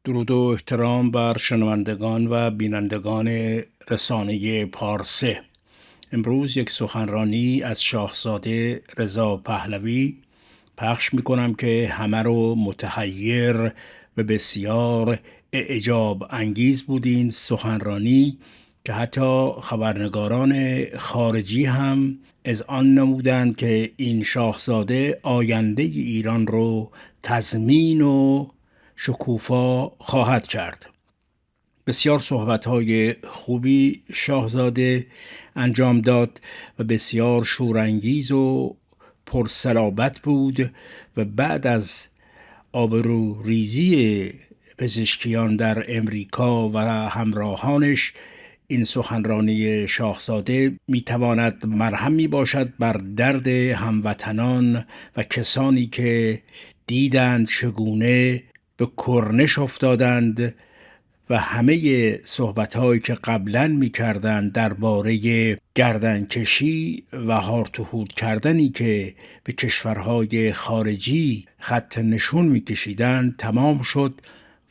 درود و احترام بر شنوندگان و بینندگان رسانه پارسه. امروز یک سخنرانی از شاهزاده رضا پهلوی پخش میکنم که همه رو متحیر و بسیار اعجاب انگیز بود. این سخنرانی که حتی خبرنگاران خارجی هم اذعان نمودند که این شاهزاده آینده ایران رو تضمین و شکوفا خواهد کرد. بسیار صحبت‌های خوبی شاهزاده انجام داد و بسیار شورانگیز و پرصلابت بود و بعد از آبروریزی پزشکیان در امریکا و همراهانش این سخنرانی شاهزاده میتواند مرهمی باشد بر درد هموطنان و کسانی که دیدند چگونه به کرنش افتادند و همه صحبت‌هایی که قبلاً می‌کردند درباره گردنکشی و هارتوهود کردنی که به کشورهای خارجی خط نشون می‌کشیدند تمام شد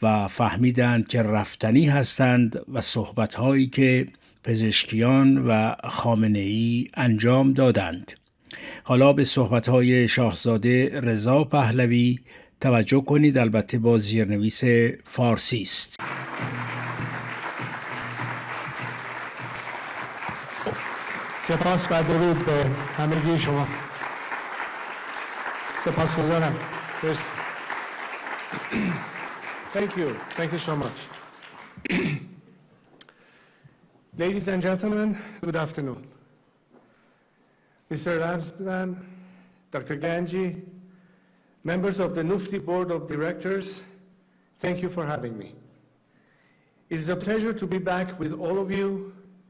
و فهمیدند که رفتنی هستند و صحبت‌هایی که پزشکیان و خامنه‌ای انجام دادند. حالا به صحبت‌های شاهزاده رضا پهلوی توجه کنید، البته با زیرنویس فارسی است. سپاس و درود به همگی شما. سپاسگزارم. مرسی. Thank you so much. Ladies and gentlemen, good afternoon. Mr. Ramzan, Dr. Ganji, members of the Mufti Board of Directors, thank you for having me. It is a pleasure to be back with all of you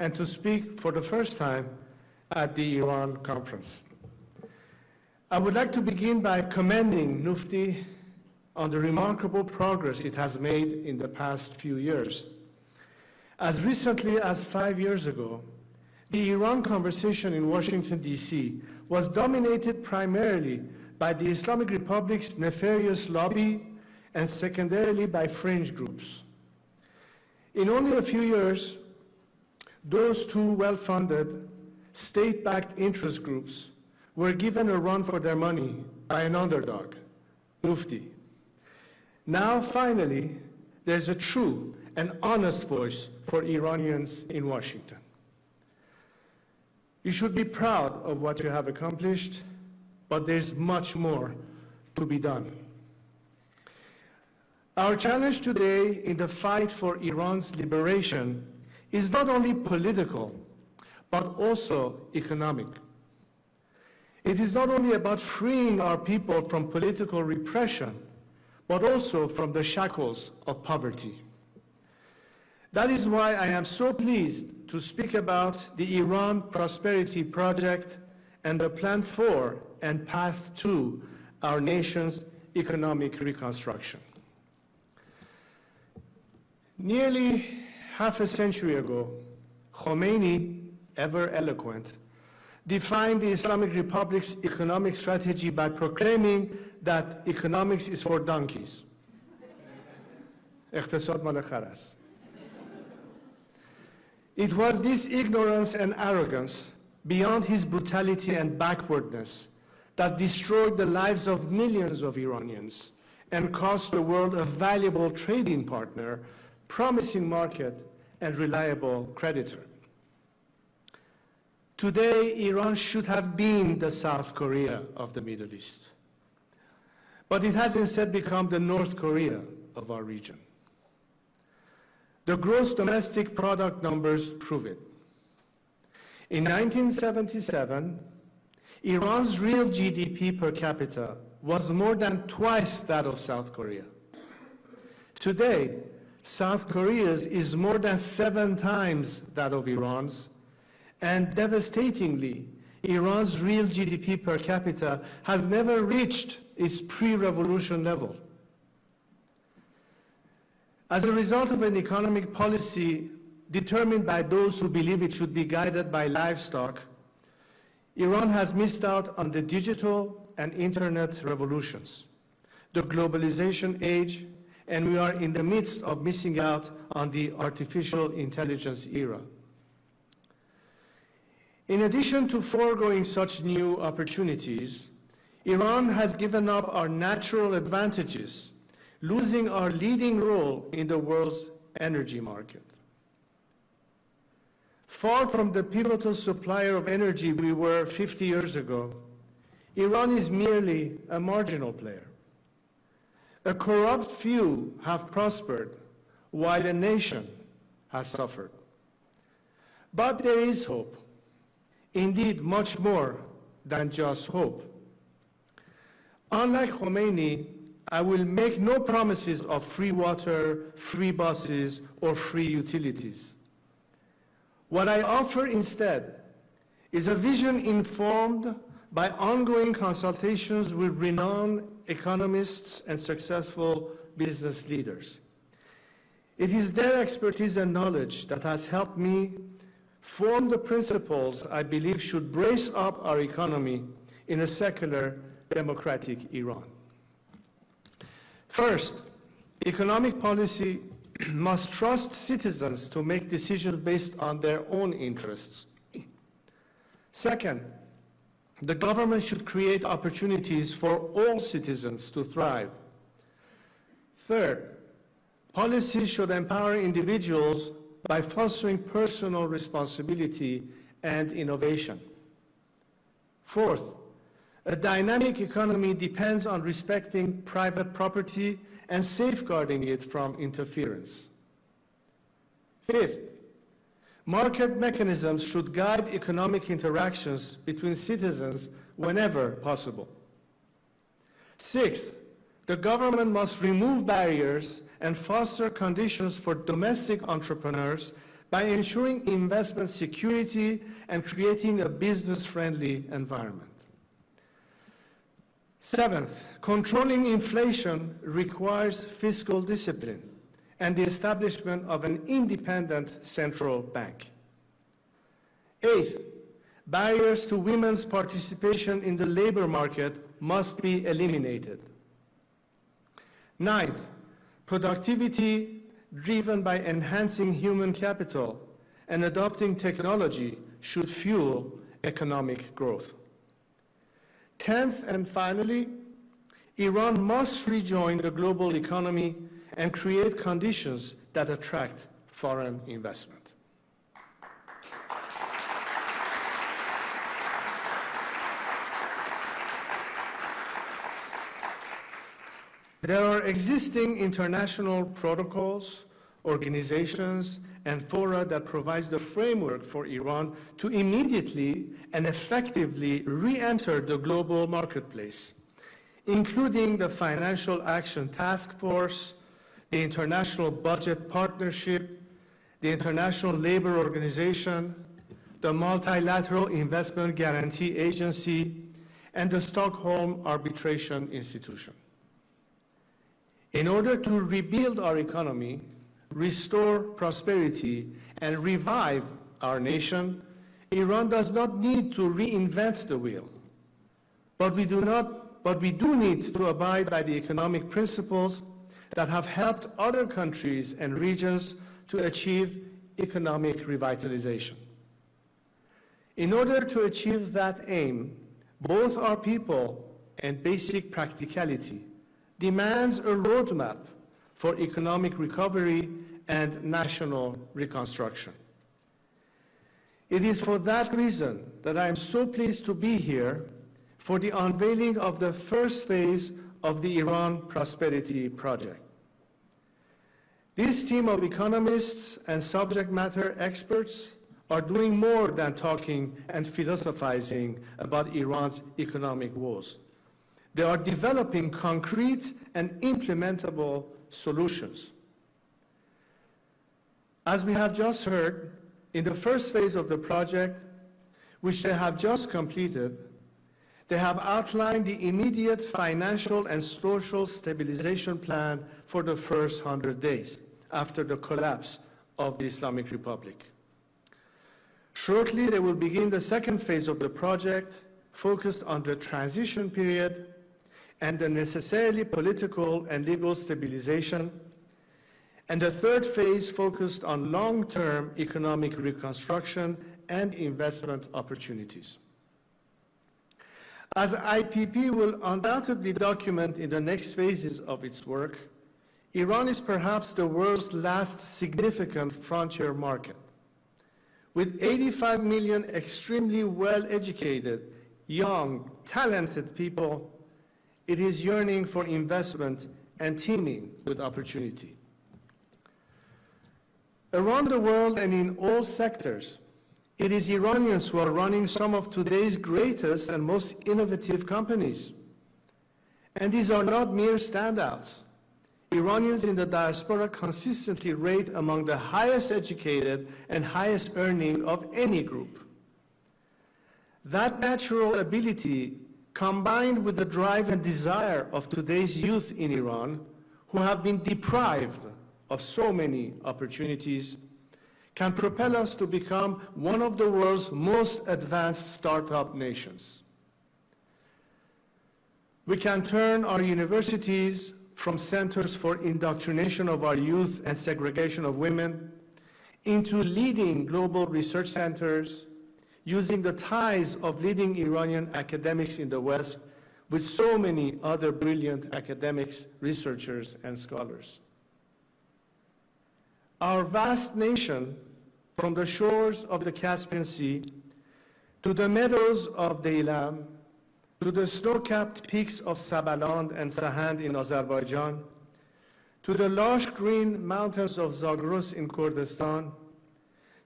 and to speak for the first time at the Iran conference. I would like to begin by commending Mufti on the remarkable progress it has made in the past few years. As recently as 5 years ago, the Iran conversation in Washington, D.C. was dominated primarily by the Islamic Republic's nefarious lobby and secondarily by fringe groups. In only a few years, those two well-funded, state-backed interest groups were given a run for their money by an underdog, Mufti. Now, finally, there's a true and honest voice for Iranians in Washington. You should be proud of what you have accomplished, but there's much more to be done. Our challenge today in the fight for Iran's liberation is not only political, but also economic. It is not only about freeing our people from political repression, but also from the shackles of poverty. That is why I am so pleased to speak about the Iran Prosperity Project and the plan for and path to our nation's economic reconstruction. Nearly half a century ago, Khomeini, ever eloquent, defined the Islamic Republic's economic strategy by proclaiming that economics is for donkeys. اقتصاد مال خر است. It was this ignorance and arrogance, beyond his brutality and backwardness, that destroyed the lives of millions of Iranians and cost the world a valuable trading partner, promising market, and reliable creditor. Today, Iran should have been the South Korea of the Middle East, but it has instead become the North Korea of our region. The gross domestic product numbers prove it. In 1977, Iran's real GDP per capita was more than twice that of South Korea. Today, South Korea's is more than 7 times that of Iran's, and devastatingly, Iran's real GDP per capita has never reached its pre-revolution level. As a result of an economic policy determined by those who believe it should be guided by livestock, Iran has missed out on the digital and internet revolutions, the globalization age, and we are in the midst of missing out on the artificial intelligence era. In addition to foregoing such new opportunities, Iran has given up our natural advantages, losing our leading role in the world's energy market. Far from the pivotal supplier of energy we were 50 years ago, Iran is merely a marginal player. A corrupt few have prospered, while a nation has suffered. But there is hope. Indeed, much more than just hope. Unlike Khomeini, I will make no promises of free water, free buses, or free utilities. What I offer instead is a vision informed by ongoing consultations with renowned economists and successful business leaders. It is their expertise and knowledge that has helped me form the principles I believe should brace up our economy in a secular, democratic Iran. First, economic policy must trust citizens to make decisions based on their own interests. Second, the government should create opportunities for all citizens to thrive. Third, policies should empower individuals by fostering personal responsibility and innovation. Fourth, a dynamic economy depends on respecting private property and safeguarding it from interference. Fifth, market mechanisms should guide economic interactions between citizens whenever possible. Sixth, the government must remove barriers and foster conditions for domestic entrepreneurs by ensuring investment security and creating a business-friendly environment. Seventh, controlling inflation requires fiscal discipline and the establishment of an independent central bank. Eighth, barriers to women's participation in the labor market must be eliminated. Ninth, productivity driven by enhancing human capital and adopting technology should fuel economic growth. Tenth and finally, Iran must rejoin the global economy and create conditions that attract foreign investment. There are existing international protocols, organizations, and fora that provides the framework for Iran to immediately and effectively re-enter the global marketplace, including the Financial Action Task Force, the International Budget Partnership, the International Labor Organization, the Multilateral Investment Guarantee Agency, and the Stockholm Arbitration Institution. In order to rebuild our economy, restore prosperity, and revive our nation, Iran does not need to reinvent the wheel. But we do need to abide by the economic principles that have helped other countries and regions to achieve economic revitalization. In order to achieve that aim, both our people and basic practicality demands a roadmap for economic recovery and national reconstruction. It is for that reason that I am so pleased to be here for the unveiling of the first phase of the Iran Prosperity Project. This team of economists and subject matter experts are doing more than talking and philosophizing about Iran's economic woes. They are developing concrete and implementable solutions. As we have just heard, in the first phase of the project, which they have just completed, they have outlined the immediate financial and social stabilization plan for the first 100 days after the collapse of the Islamic Republic. Shortly, they will begin the second phase of the project, focused on the transition period, and the necessarily political and legal stabilization, and the third phase focused on long-term economic reconstruction and investment opportunities. As IPP will undoubtedly document in the next phases of its work, Iran is perhaps the world's last significant frontier market. With 85 million extremely well-educated, young, talented people, it is yearning for investment and teeming with opportunity. Around the world and in all sectors, it is Iranians who are running some of today's greatest and most innovative companies. And these are not mere standouts. Iranians in the diaspora consistently rate among the highest educated and highest earning of any group. That natural ability, combined with the drive and desire of today's youth in Iran, who have been deprived of so many opportunities, can propel us to become one of the world's most advanced startup nations. We can turn our universities from centers for indoctrination of our youth and segregation of women into leading global research centers, using the ties of leading Iranian academics in the West with so many other brilliant academics, researchers, and scholars. Our vast nation, from the shores of the Caspian Sea to the meadows of Deilam, to the snow-capped peaks of Sabaland and Sahand in Azerbaijan, to the lush green mountains of Zagros in Kurdistan,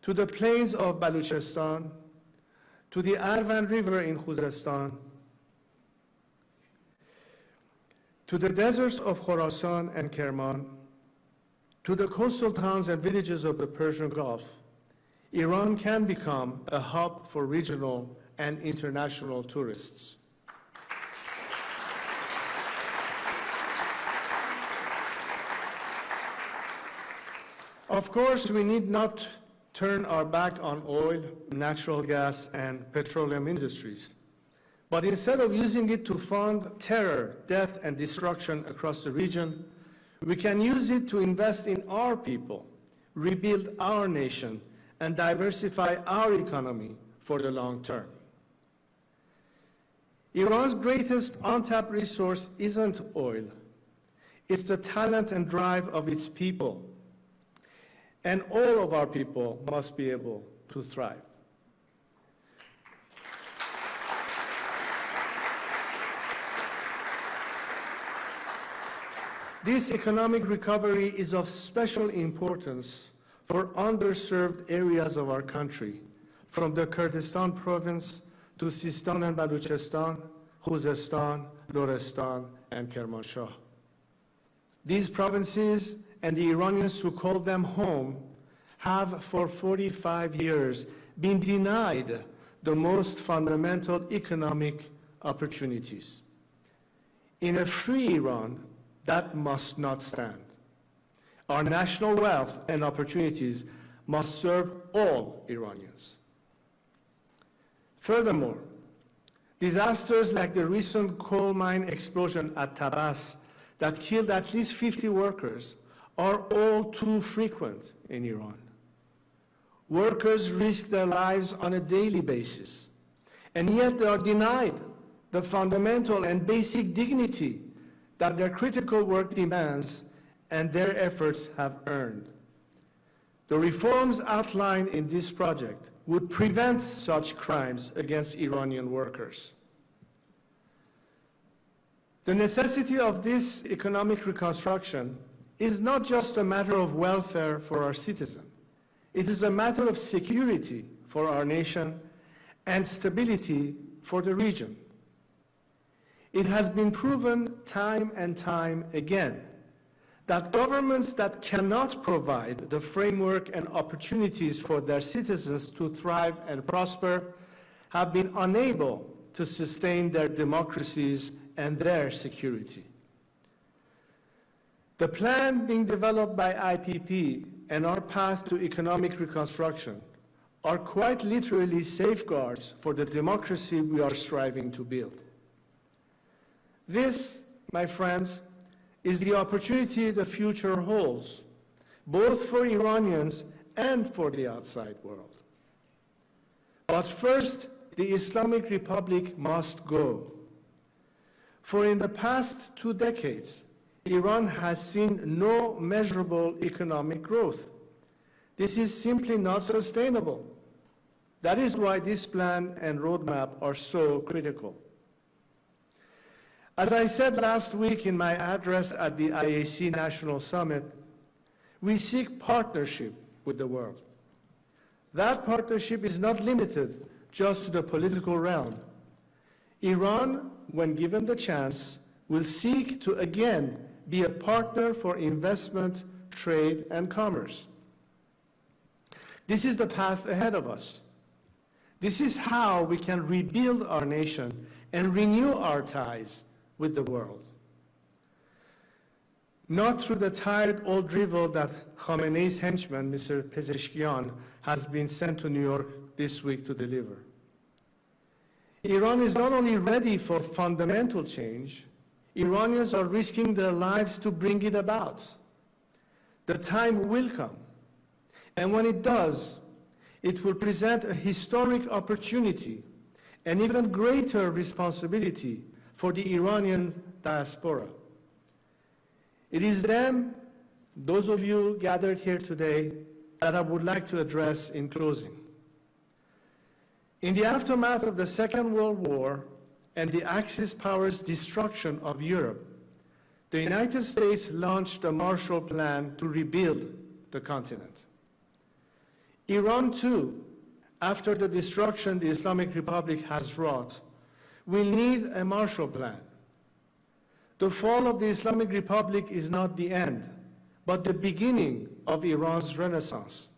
to the plains of Baluchistan, to the Arvan River in Khuzestan, to the deserts of Khorasan and Kerman, to the coastal towns and villages of the Persian Gulf, Iran can become a hub for regional and international tourists. Of course, we need not turn our back on oil, natural gas, and petroleum industries. But instead of using it to fund terror, death, and destruction across the region, we can use it to invest in our people, rebuild our nation, and diversify our economy for the long term. Iran's greatest untapped resource isn't oil. It's the talent and drive of its people. And all of our people must be able to thrive. This economic recovery is of special importance for underserved areas of our country, from the Kurdistan province to Sistan and Baluchistan, Khuzestan, Lorestan, and Kermanshah. These provinces and the Iranians who call them home have for 45 years been denied the most fundamental economic opportunities. In a free Iran, that must not stand. Our national wealth and opportunities must serve all Iranians. Furthermore, disasters like the recent coal mine explosion at Tabas that killed at least 50 workers are all too frequent in Iran. Workers risk their lives on a daily basis, and yet they are denied the fundamental and basic dignity that their critical work demands and their efforts have earned. The reforms outlined in this project would prevent such crimes against Iranian workers. The necessity of this economic reconstruction is not just a matter of welfare for our citizens. It is a matter of security for our nation and stability for the region. It has been proven time and time again that governments that cannot provide the framework and opportunities for their citizens to thrive and prosper have been unable to sustain their democracies and their security. The plan being developed by IPP and our path to economic reconstruction are quite literally safeguards for the democracy we are striving to build. This my friends, is the opportunity the future holds, both for Iranians and for the outside world. But first, the Islamic Republic must go. For in the past 2 decades, Iran has seen no measurable economic growth. This is simply not sustainable. That is why this plan and roadmap are so critical. As I said last week in my address at the IAC National Summit, we seek partnership with the world. That partnership is not limited just to the political realm. Iran, when given the chance, will seek to again be a partner for investment, trade, and commerce. This is the path ahead of us. This is how we can rebuild our nation and renew our ties with the world. Not through the tired old drivel that Khamenei's henchman, Mr. Pezeshkian, has been sent to New York this week to deliver. Iran is not only ready for fundamental change, Iranians are risking their lives to bring it about. The time will come, and when it does, it will present a historic opportunity and even greater responsibility for the Iranian diaspora. It is them, those of you gathered here today, that I would like to address in closing. In the aftermath of the Second World War and the Axis powers' destruction of Europe, the United States launched a Marshall Plan to rebuild the continent. Iran, too, after the destruction the Islamic Republic has wrought, will need a Marshall Plan. The fall of the Islamic Republic is not the end, but the beginning of Iran's renaissance.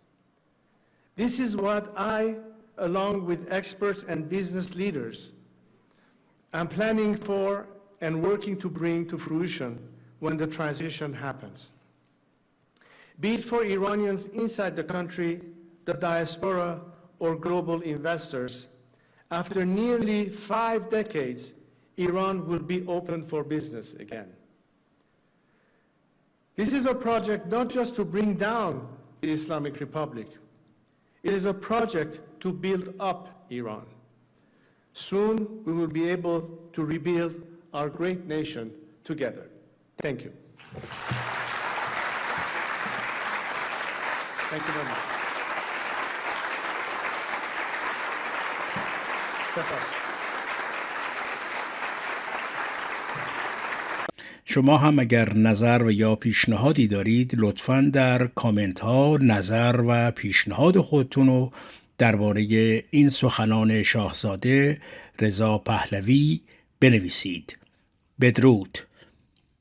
This is what I, along with experts and business leaders, am planning for and working to bring to fruition when the transition happens. Be it for Iranians inside the country, the diaspora, or global investors, after nearly 5 decades, Iran will be open for business again. This is a project not just to bring down the Islamic Republic. It is a project to build up Iran. Soon, we will be able to rebuild our great nation together. Thank you. Thank you very much. شما هم اگر نظر و یا پیشنهادی دارید لطفاً در کامنت ها نظر و پیشنهاد خودتون رو درباره این سخنان شاهزاده رضا پهلوی بنویسید. بدرود.